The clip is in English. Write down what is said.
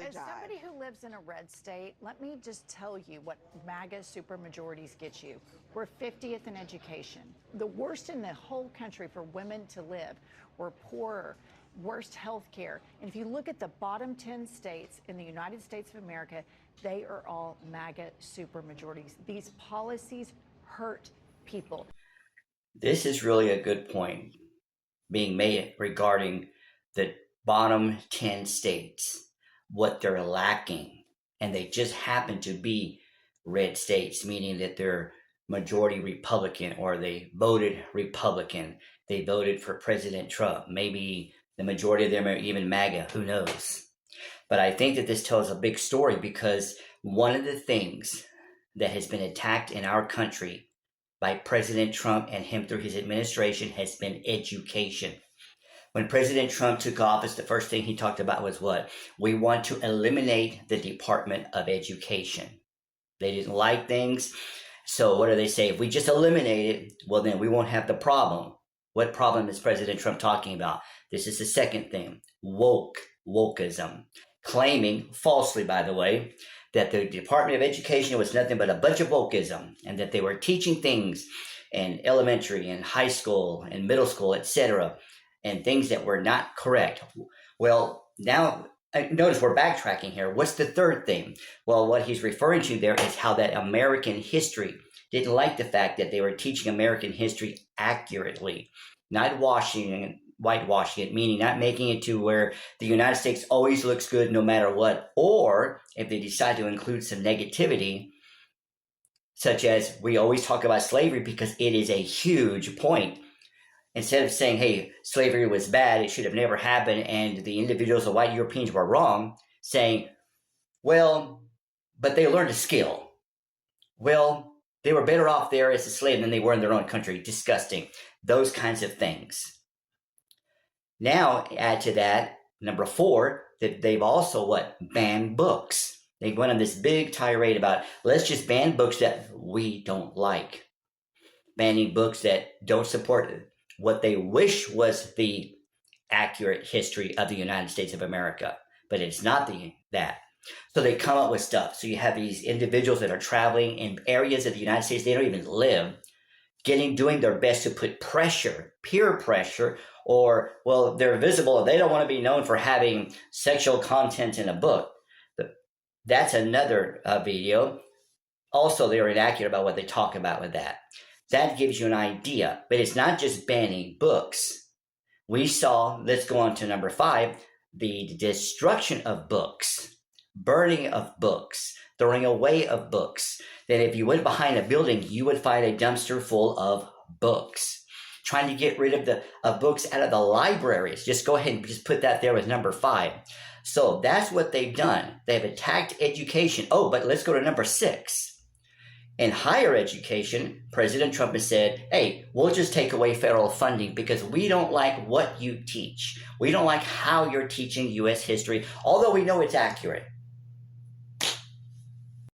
As somebody who lives in a red state, let me just tell you what MAGA supermajorities get you. We're 50th in education, the worst in the whole country for women to live. We're poorer, worst health care. And if you look at the bottom 10 states in the United States of America, they are all MAGA supermajorities. These policies hurt people. This is really a good point being made regarding the bottom 10 states, what they're lacking. And they just happen to be red states, meaning that they're majority Republican or they voted Republican. They voted for President Trump. Maybe the majority of them are even MAGA, who knows? But I think that this tells a big story because one of the things that has been attacked in our country by President Trump and him through his administration has been education. When President Trump took office, the first thing he talked about was what? We want to eliminate the Department of Education. They didn't like things. So what do they say? If we just eliminate it, well, then we won't have the problem. What problem is President Trump talking about? This is the second thing. Wokeism. Claiming, falsely by the way, that the Department of Education was nothing but a bunch of wokeism and that they were teaching things in elementary and high school and middle school, etc., and things that were not correct. Well, now notice we're backtracking here. What's the third thing? Well, what he's referring to there is how that American history didn't like the fact that they were teaching American history accurately, not whitewashing it, meaning not making it to where the United States always looks good no matter what, or if they decide to include some negativity, such as we always talk about slavery because it is a huge point. Instead of saying, hey, slavery was bad, it should have never happened, and the individuals, the white Europeans were wrong, saying, well, but they learned a skill. Well, they were better off there as a slave than they were in their own country. Disgusting. Those kinds of things. Now, add to that, number 4, that they've also banned books. They went on this big tirade about, let's just ban books that we don't like. Banning books that don't support what they wish was the accurate history of the United States of America, but it's not that. So they come up with stuff. So you have these individuals that are traveling in areas of the United States they don't even live, doing their best to put pressure, peer pressure, or, well, they're visible. They don't want to be known for having sexual content in a book. But that's another video. Also, they're inaccurate about what they talk about with that. That gives you an idea. But it's not just banning books. We saw, let's go on to number 5, the destruction of books, burning of books, throwing away of books. That if you went behind a building, you would find a dumpster full of books. Trying to get rid of books out of the libraries. Just go ahead and just put that there with number 5. So that's what they've done. They've attacked education. Oh, but let's go to number 6. In higher education, President Trump has said, hey, we'll just take away federal funding because we don't like what you teach. We don't like how you're teaching U.S. history, although we know it's accurate.